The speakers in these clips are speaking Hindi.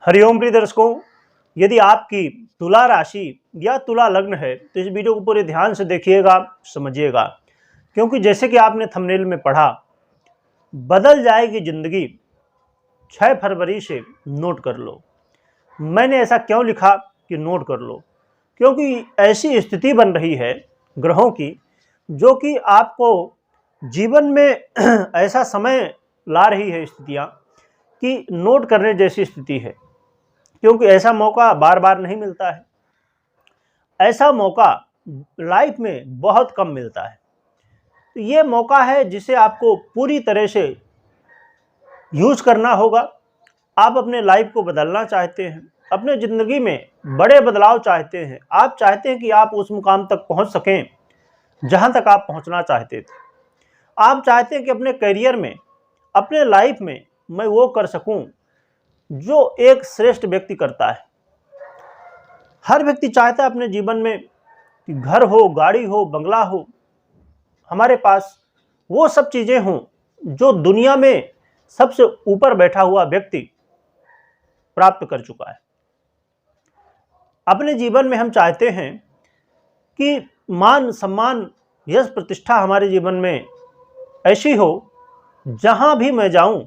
हरिओम प्रिय दर्शकों, यदि आपकी तुला राशि या तुला लग्न है तो इस वीडियो को पूरे ध्यान से देखिएगा, समझिएगा। क्योंकि जैसे कि आपने थंबनेल में पढ़ा, बदल जाएगी जिंदगी 6 फरवरी से नोट कर लो। मैंने ऐसा क्यों लिखा कि नोट कर लो? क्योंकि ऐसी स्थिति बन रही है ग्रहों की जो कि आपको जीवन में ऐसा समय ला रही है स्थितियां कि नोट करने जैसी स्थिति है। क्योंकि ऐसा मौका बार बार नहीं मिलता है, ऐसा मौका लाइफ में बहुत कम मिलता है। तो ये मौका है जिसे आपको पूरी तरह से यूज करना होगा। आप अपने लाइफ को बदलना चाहते हैं, अपने ज़िंदगी में बड़े बदलाव चाहते हैं, आप चाहते हैं कि आप उस मुकाम तक पहुंच सकें जहां तक आप पहुंचना चाहते थे। आप चाहते हैं कि अपने करियर में, अपने लाइफ में मैं वो कर सकूं जो एक श्रेष्ठ व्यक्ति करता है। हर व्यक्ति चाहता है अपने जीवन में कि घर हो, गाड़ी हो, बंगला हो, हमारे पास वो सब चीज़ें हों जो दुनिया में सबसे ऊपर बैठा हुआ व्यक्ति प्राप्त कर चुका है। अपने जीवन में हम चाहते हैं कि मान सम्मान, यश, प्रतिष्ठा हमारे जीवन में ऐसी हो जहां भी मैं जाऊं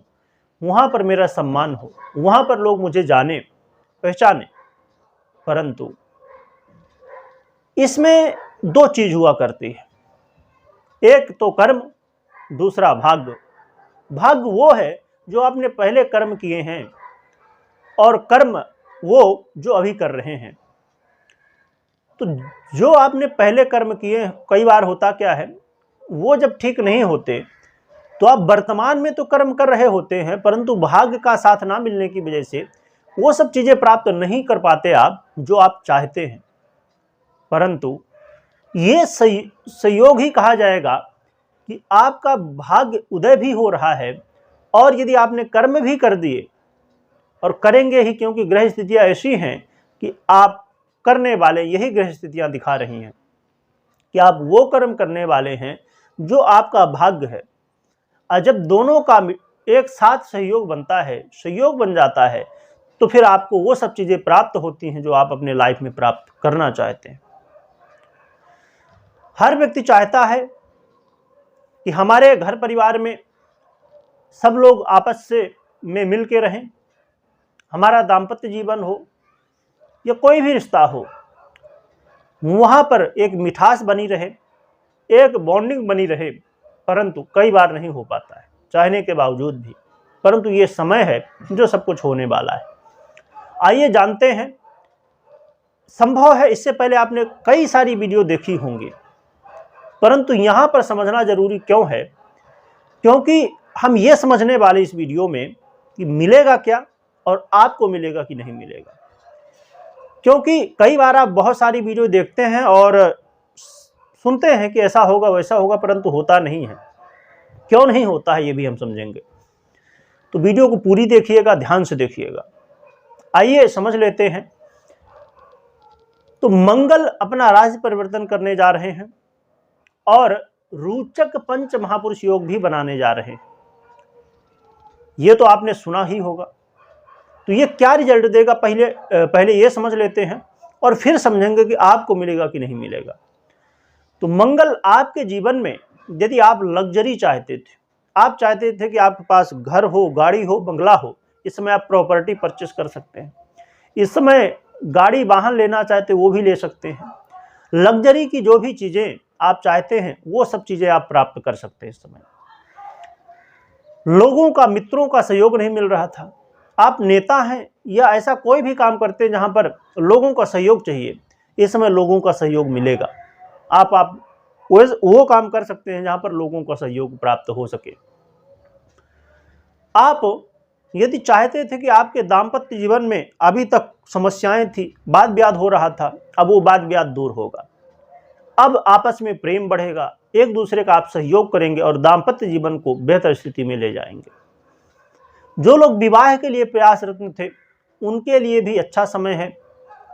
वहां पर मेरा सम्मान हो, वहां पर लोग मुझे जाने पहचाने। परंतु इसमें दो चीज हुआ करती है, एक तो कर्म, दूसरा भाग्य। भाग्य वो है जो आपने पहले कर्म किए हैं और कर्म वो जो अभी कर रहे हैं। तो जो आपने पहले कर्म किए, कई बार होता क्या है, वो जब ठीक नहीं होते तो आप वर्तमान में तो कर्म कर रहे होते हैं, परंतु भाग्य का साथ ना मिलने की वजह से वो सब चीजें प्राप्त नहीं कर पाते आप जो आप चाहते हैं। परंतु ये संयोग ही कहा जाएगा कि आपका भाग्य उदय भी हो रहा है। और यदि आपने कर्म भी कर दिए और करेंगे ही, क्योंकि ग्रह स्थितियां ऐसी हैं कि आप करने वाले, यही ग्रह स्थितियां दिखा रही हैं कि आप वो कर्म करने वाले हैं जो आपका भाग्य है। और जब दोनों का एक साथ सहयोग बनता है, सहयोग बन जाता है, तो फिर आपको वो सब चीजें प्राप्त होती हैं जो आप अपने लाइफ में प्राप्त करना चाहते हैं। हर व्यक्ति चाहता है कि हमारे घर परिवार में सब लोग आपस में मिल के रहें, हमारा दाम्पत्य जीवन हो या कोई भी रिश्ता हो, वहाँ पर एक मिठास बनी रहे, एक बॉन्डिंग बनी रहे। परंतु कई बार नहीं हो पाता है, चाहने के बावजूद भी। परंतु ये समय है जो सब कुछ होने वाला है। आइए जानते हैं। संभव है इससे पहले आपने कई सारी वीडियो देखी होंगी, परंतु यहाँ पर समझना जरूरी क्यों है? क्योंकि हम ये समझने वाले इस वीडियो में कि मिलेगा क्या और आपको मिलेगा कि नहीं मिलेगा। क्योंकि कई बार आप बहुत सारी वीडियो देखते हैं और सुनते हैं कि ऐसा होगा, वैसा होगा, परंतु होता नहीं है। क्यों नहीं होता है ये भी हम समझेंगे। तो वीडियो को पूरी देखिएगा, ध्यान से देखिएगा। आइए समझ लेते हैं। तो मंगल अपना राशि परिवर्तन करने जा रहे हैं और रोचक पंच महापुरुष योग भी बनाने जा रहे हैं। ये तो आपने सुना ही होगा। तो ये क्या रिजल्ट देगा, पहले ये समझ लेते हैं और फिर समझेंगे कि आपको मिलेगा कि नहीं मिलेगा। तो मंगल आपके जीवन में, यदि आप लग्जरी चाहते थे, आप चाहते थे कि आपके पास घर हो, गाड़ी हो, बंगला हो, इस समय आप प्रॉपर्टी परचेस कर सकते हैं। इस समय गाड़ी वाहन लेना चाहते वो भी ले सकते हैं। लग्जरी की जो भी चीज़ें आप चाहते हैं वो सब चीज़ें आप प्राप्त कर सकते हैं। इस समय लोगों का, मित्रों का सहयोग नहीं मिल रहा था। आप नेता हैं या ऐसा कोई भी काम करते हैं जहां पर लोगों का सहयोग चाहिए, इस समय लोगों का सहयोग मिलेगा। आप वो काम कर सकते हैं जहां पर लोगों का सहयोग प्राप्त हो सके। आप यदि चाहते थे कि आपके दाम्पत्य जीवन में अभी तक समस्याएं थी, वाद विवाद हो रहा था, अब वो वाद विवाद दूर होगा। अब आपस में प्रेम बढ़ेगा, एक दूसरे का आप सहयोग करेंगे और दाम्पत्य जीवन को बेहतर स्थिति में ले जाएंगे। जो लोग विवाह के लिए प्रयासरत थे उनके लिए भी अच्छा समय है।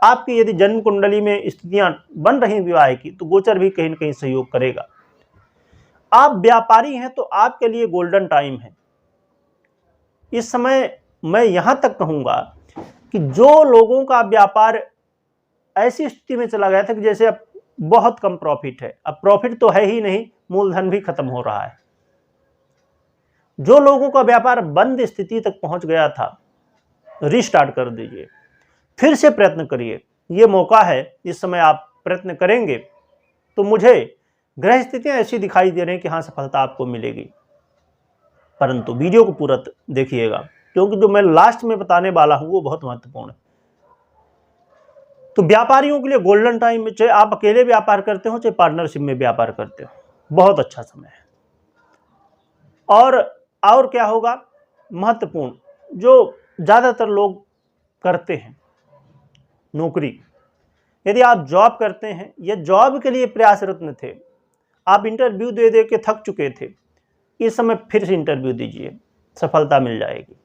आपकी यदि जन्म कुंडली में स्थितियां बन रही विवाह की, तो गोचर भी कहीं न कहीं सहयोग करेगा। आप व्यापारी हैं तो आपके लिए गोल्डन टाइम है। इस समय मैं यहां तक कहूंगा कि जो लोगों का व्यापार ऐसी स्थिति में चला गया था कि जैसे अब बहुत कम प्रॉफिट है, अब प्रॉफिट तो है ही नहीं, मूलधन भी खत्म हो रहा है। जो लोगों का व्यापार बंद स्थिति तक पहुंच गया था, रीस्टार्ट कर दीजिए, फिर से प्रयत्न करिए। ये मौका है, इस समय आप प्रयत्न करेंगे तो मुझे ग्रह स्थितियां ऐसी दिखाई दे रही हैं कि हाँ, सफलता आपको मिलेगी। परंतु वीडियो को पूरा देखिएगा, क्योंकि जो मैं लास्ट में बताने वाला हूं वो बहुत महत्वपूर्ण है। तो व्यापारियों के लिए गोल्डन टाइम, चाहे आप अकेले व्यापार करते हो चाहे पार्टनरशिप में व्यापार करते हो, बहुत अच्छा समय है। और क्या होगा महत्वपूर्ण, जो ज़्यादातर लोग करते हैं नौकरी, यदि आप जॉब करते हैं या जॉब के लिए प्रयासरत थे, आप इंटरव्यू दे दे के थक चुके थे, इस समय फिर से इंटरव्यू दीजिए, सफलता मिल जाएगी।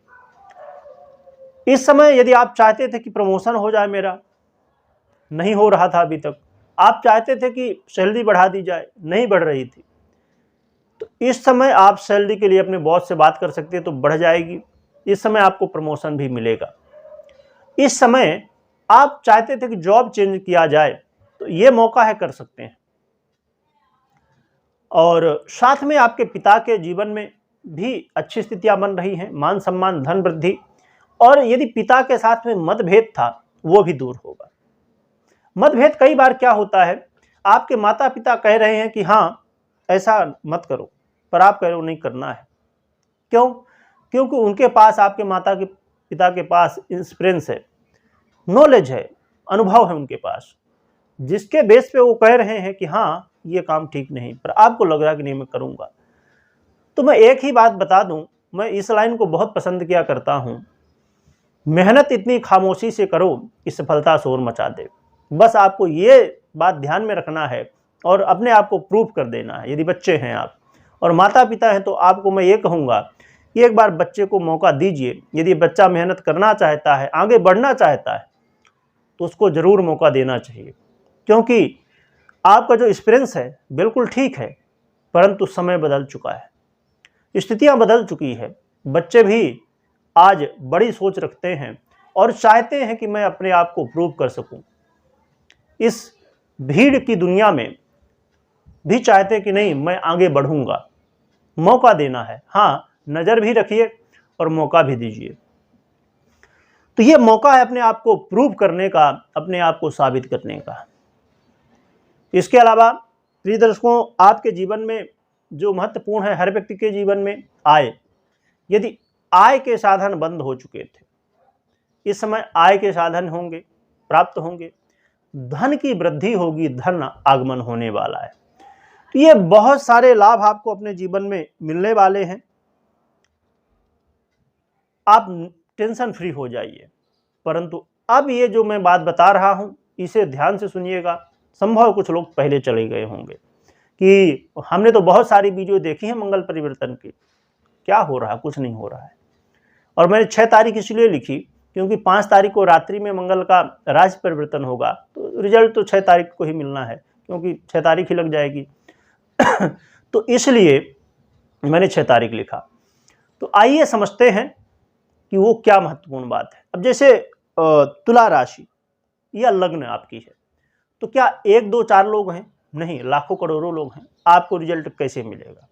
इस समय यदि आप चाहते थे कि प्रमोशन हो जाए, मेरा नहीं हो रहा था अभी तक, आप चाहते थे कि सैलरी बढ़ा दी जाए, नहीं बढ़ रही थी, तो इस समय आप सैलरी के लिए अपने बॉस से बात कर सकते हैं तो बढ़ जाएगी। इस समय आपको प्रमोशन भी मिलेगा। इस समय आप चाहते थे कि जॉब चेंज किया जाए, तो ये मौका है, कर सकते हैं। और साथ में आपके पिता के जीवन में भी अच्छी स्थितियां बन रही हैं, मान सम्मान, धन वृद्धि, और यदि पिता के साथ में मतभेद था वो भी दूर होगा। मतभेद कई बार क्या होता है, आपके माता पिता कह रहे हैं कि हाँ ऐसा मत करो, पर आप कह रहे हो नहीं करना है। क्यों? क्योंकि उनके पास, आपके माता के पिता के पास एक्सपीरियंस है, नॉलेज है, अनुभव है उनके पास, जिसके बेस पे वो कह रहे हैं कि हाँ ये काम ठीक नहीं, पर आपको लग रहा है कि नहीं मैं करूँगा। तो मैं एक ही बात बता दूं, मैं इस लाइन को बहुत पसंद किया करता हूं, मेहनत इतनी खामोशी से करो कि सफलता शोर मचा दे। बस आपको ये बात ध्यान में रखना है और अपने आप को प्रूव कर देना है। यदि बच्चे हैं आप और माता पिता हैं तो आपको मैं ये कहूँगा कि एक बार बच्चे को मौका दीजिए। यदि बच्चा मेहनत करना चाहता है, आगे बढ़ना चाहता है, तो उसको ज़रूर मौका देना चाहिए, क्योंकि आपका जो एक्सपीरियंस है बिल्कुल ठीक है, परंतु समय बदल चुका है, स्थितियां बदल चुकी है। बच्चे भी आज बड़ी सोच रखते हैं और चाहते हैं कि मैं अपने आप को प्रूव कर सकूं। इस भीड़ की दुनिया में भी चाहते हैं कि नहीं मैं आगे बढ़ूंगा। मौका देना है, हाँ, नज़र भी रखिए और मौका भी दीजिए। तो ये मौका है अपने आप को प्रूव करने का, अपने आप को साबित करने का। इसके अलावा प्रिय दर्शकों, आपके जीवन में जो महत्वपूर्ण है, हर व्यक्ति के जीवन में आय, यदि आय के साधन बंद हो चुके थे, इस समय आय के साधन होंगे, प्राप्त होंगे, धन की वृद्धि होगी, धन आगमन होने वाला है। तो ये बहुत सारे लाभ आपको अपने जीवन में मिलने वाले हैं। आप टेंशन फ्री हो जाइए। परंतु अब ये जो मैं बात बता रहा हूं, इसे ध्यान से सुनिएगा। संभव कुछ लोग पहले चले गए होंगे कि हमने तो बहुत सारी वीडियो देखी है मंगल परिवर्तन की, क्या हो रहा है, कुछ नहीं हो रहा है। और मैंने 6 तारीख इसलिए लिखी क्योंकि 5 तारीख को रात्रि में मंगल का राशि परिवर्तन होगा, तो रिजल्ट तो 6 तारीख को ही मिलना है, क्योंकि 6 तारीख ही लग जाएगी। तो इसलिए मैंने 6 तारीख लिखा। तो आइए समझते हैं कि वो क्या महत्वपूर्ण बात है। अब जैसे तुला राशि या लग्न आपकी है, तो क्या 1 2 4 लोग हैं? नहीं, लाखों करोड़ों लोग हैं। आपको रिजल्ट कैसे मिलेगा?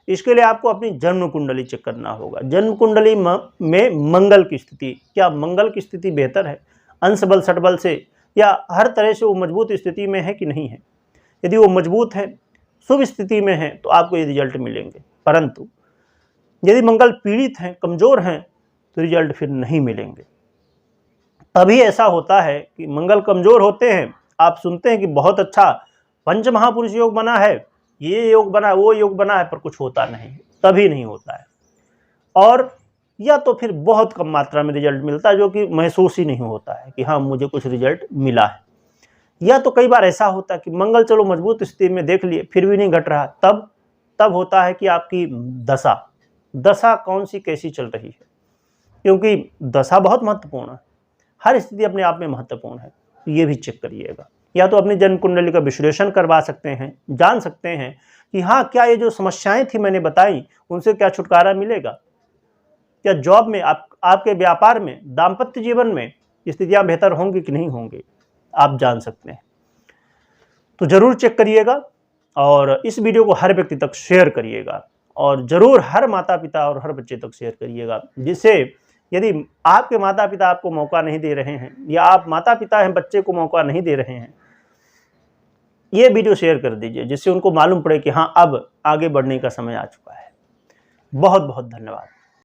इसके लिए आपको अपनी जन्म कुंडली चेक करना होगा। जन्म कुंडली में मंगल की स्थिति, क्या मंगल की स्थिति बेहतर है अंश बल सठ बल से, या हर तरह से वो मजबूत स्थिति में है कि नहीं है? यदि वो मजबूत है, शुभ स्थिति में है, तो आपको ये रिजल्ट मिलेंगे। परंतु यदि मंगल पीड़ित हैं, कमजोर हैं, तो रिजल्ट फिर नहीं मिलेंगे। अभी ऐसा होता है कि मंगल कमजोर होते हैं, आप सुनते हैं कि बहुत अच्छा पंच महापुरुष योग बना है, ये योग बना है, वो योग बना है, पर कुछ होता नहीं, तभी नहीं होता है। और या तो फिर बहुत कम मात्रा में रिजल्ट मिलता है, जो कि महसूस ही नहीं होता है कि हाँ मुझे कुछ रिजल्ट मिला है। या तो कई बार ऐसा होता है कि मंगल चलो मजबूत स्थिति में देख लिए, फिर भी नहीं घट रहा, तब होता है कि आपकी दशा कौन सी कैसी चल रही है, क्योंकि दशा बहुत महत्वपूर्ण है। हर स्थिति अपने आप में महत्वपूर्ण है, तो ये भी चेक करिएगा। या तो अपनी जन्म कुंडली का विश्लेषण करवा सकते हैं, जान सकते हैं कि हाँ क्या ये जो समस्याएं थी मैंने बताई, उनसे क्या छुटकारा मिलेगा, क्या जॉब में, आपके व्यापार में, दाम्पत्य जीवन में, स्थितियां बेहतर होंगी कि नहीं होंगी आप जान सकते हैं। तो ज़रूर चेक करिएगा और इस वीडियो को हर व्यक्ति तक शेयर करिएगा और ज़रूर हर माता पिता और हर बच्चे तक शेयर करिएगा, जिससे यदि आपके माता पिता आपको मौका नहीं दे रहे हैं या आप माता पिता हैं बच्चे को मौका नहीं दे रहे हैं, ये वीडियो शेयर कर दीजिए जिससे उनको मालूम पड़े कि हाँ अब आगे बढ़ने का समय आ चुका है। बहुत बहुत धन्यवाद।